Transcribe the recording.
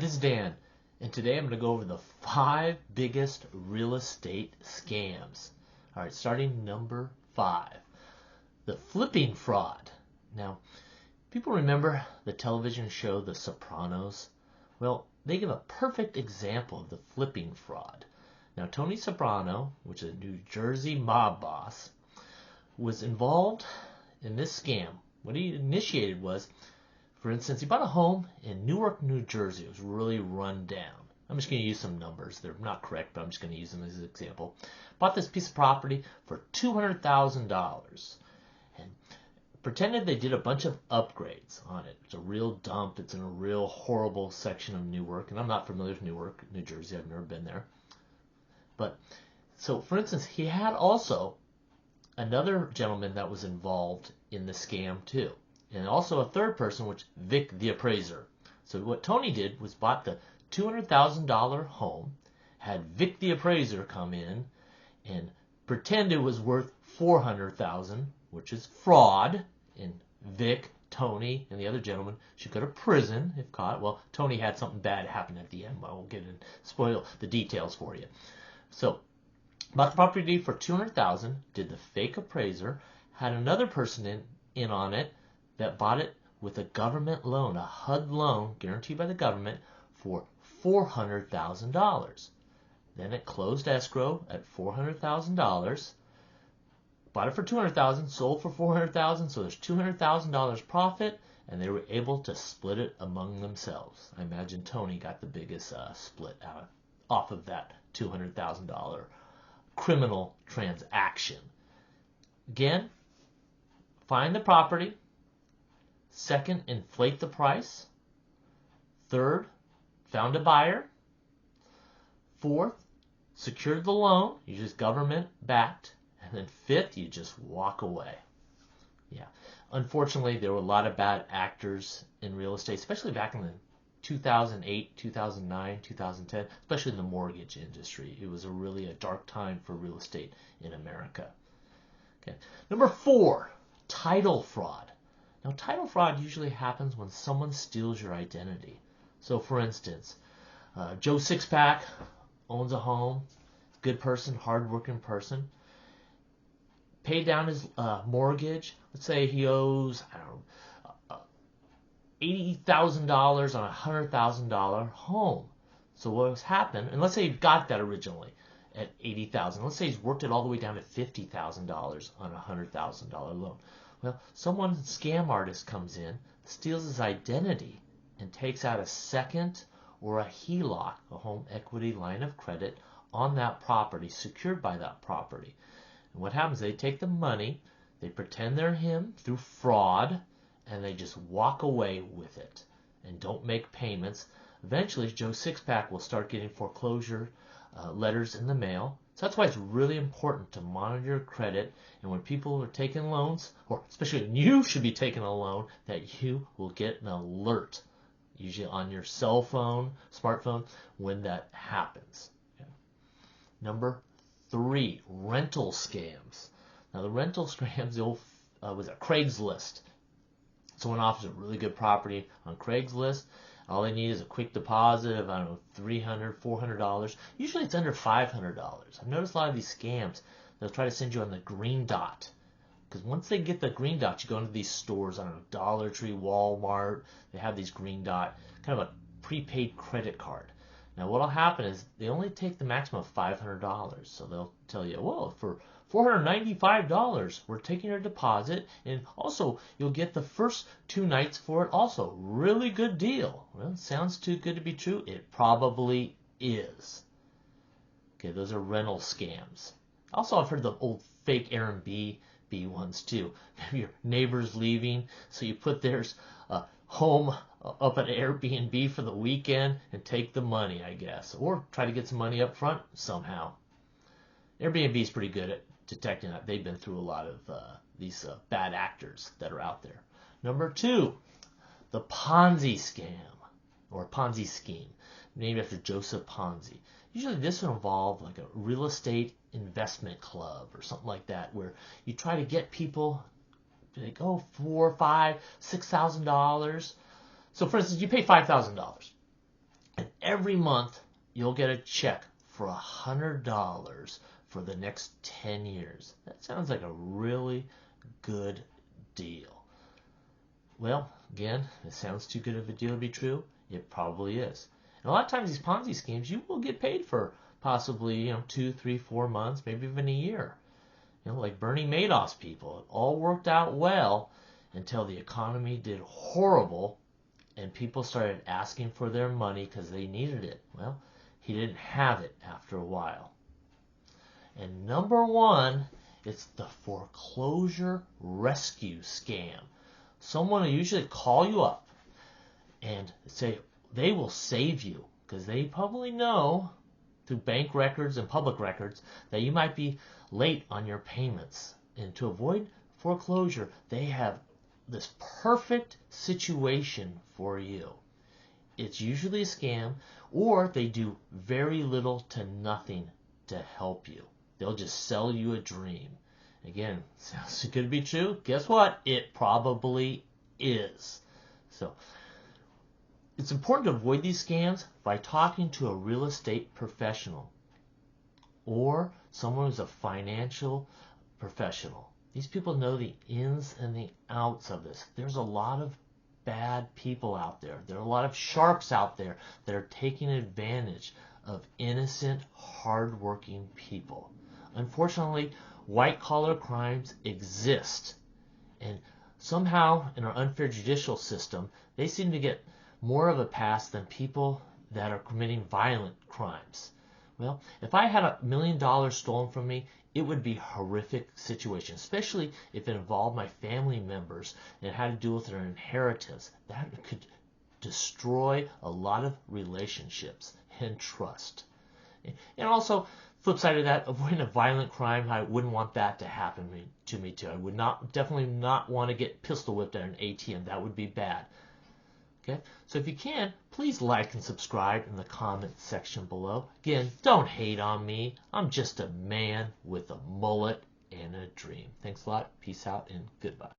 This is Dan, and today I'm going to go over the 5 biggest real estate scams. All right, starting number 5, the flipping fraud. Now, people remember the television show The Sopranos? Well, they give a perfect example of the flipping fraud. Now, Tony Soprano, which is a New Jersey mob boss, was involved in this scam. What he initiated was, for instance, he bought a home in Newark, New Jersey. It was really run down. I'm just going to use some numbers. They're not correct, but I'm just going to use them as an example. Bought this piece of property for $200,000 and pretended they did a bunch of upgrades on it. It's a real dump. It's in a real horrible section of Newark, and I'm not familiar with Newark, New Jersey. I've never been there. But so, for instance, he had also another gentleman that was involved in the scam too. And also a third person, which Vic the appraiser. So what Tony did was bought the $200,000 home, had Vic the appraiser come in and pretend it was worth $400,000, which is fraud. And Vic, Tony, and the other gentleman should go to prison if caught. Well, Tony had something bad happen at the end. I won't get in spoil the details for you. So bought the property for $200,000, did the fake appraiser, had another person in on it that bought it with a government loan, a HUD loan guaranteed by the government for $400,000. Then it closed escrow at $400,000, bought it for $200,000, sold for $400,000, so there's $200,000 profit, and they were able to split it among themselves. I imagine Tony got the biggest split off of that $200,000 criminal transaction. Again, find the property. Second, inflate the price. Third, found a buyer. Fourth, secured the loan, usually it's government backed. And then fifth, you just walk away. Yeah. Unfortunately, there were a lot of bad actors in real estate, especially back in the 2008, 2009, 2010, especially in the mortgage industry. It was really a dark time for real estate in America. Okay. Number 4, title fraud. Now, title fraud usually happens when someone steals your identity. So, for instance, Joe Sixpack owns a home, good person, hardworking person, paid down his mortgage. Let's say he owes, $80,000 on a $100,000 home. So what has happened, and let's say he got that originally at $80,000. Let's say he's worked it all the way down to $50,000 on a $100,000 loan. Well, someone, scam artist, comes in, steals his identity, and takes out a second or a HELOC, a home equity line of credit, on that property, secured by that property. And what happens, they take the money, they pretend they're him through fraud, and they just walk away with it and don't make payments. Eventually, Joe Sixpack will start getting foreclosure letters in the mail. So that's why it's really important to monitor your credit, and when people are taking loans, or especially when you should be taking a loan, that you will get an alert, usually on your cell phone, smartphone, when that happens. Okay. Number 3, rental scams. Now the rental scams, the old was a Craigslist. Someone offers a really good property on Craigslist. All they need is a quick deposit of, I don't know, $300, $400. Usually it's under $500. I've noticed a lot of these scams, they'll try to send you on the green dot. Because once they get the green dot, you go into these stores, I don't know, Dollar Tree, Walmart, they have these green dot, kind of a prepaid credit card. Now what will happen is they only take the maximum of $500. So they'll tell you, well, for $495, we're taking your deposit, and also you'll get the first 2 nights for it also. Really good deal. Well, it sounds too good to be true. It probably is. Okay, those are rental scams. Also, I've heard the old fake Airbnb ones too. Maybe your neighbor's leaving, so you put theirs home up at Airbnb for the weekend and take the money, I guess. Or try to get some money up front somehow. Airbnb is pretty good at detecting that. They've been through a lot of these bad actors that are out there. Number 2, the Ponzi scam, or Ponzi scheme, named after Joseph Ponzi. Usually this will involve like a real estate investment club or something like that, where you try to get people like, oh, $4,000, $5,000, $6,000. So for instance, you pay $5,000 every month you'll get a check for $100 for the next 10 years. That sounds like a really good deal. Well, again, it sounds too good of a deal to be true. It probably is. And a lot of times these Ponzi schemes, you will get paid for possibly 2, 3, 4 months, maybe even a year. Like Bernie Madoff's people. It all worked out well until the economy did horrible and people started asking for their money because they needed it. Well, he didn't have it after a while. And number one, it's the foreclosure rescue scam. Someone will usually call you up and say they will save you because they probably know through bank records and public records that you might be late on your payments. And to avoid foreclosure, they have this perfect situation for you. It's usually a scam, or they do very little to nothing to help you. They'll just sell you a dream. Again, sounds too good to be true. Guess what? It probably is. So, it's important to avoid these scams by talking to a real estate professional or someone who's a financial professional. These people know the ins and the outs of this. There's a lot of bad people out there. There are a lot of sharks out there that are taking advantage of innocent, hardworking people. Unfortunately, white-collar crimes exist. And somehow, in our unfair judicial system, they seem to get more of a pass than people that are committing violent crimes. Well, if I had $1 million stolen from me, it would be a horrific situation, especially if it involved my family members and had to do with their inheritance. That could destroy a lot of relationships and trust. And also, flip side of that, avoiding a violent crime, I wouldn't want that to happen to me too. I would definitely not want to get pistol whipped at an ATM. That would be bad. Okay, so if you can, please like and subscribe in the comment section below. Again, don't hate on me. I'm just a man with a mullet and a dream. Thanks a lot. Peace out and goodbye.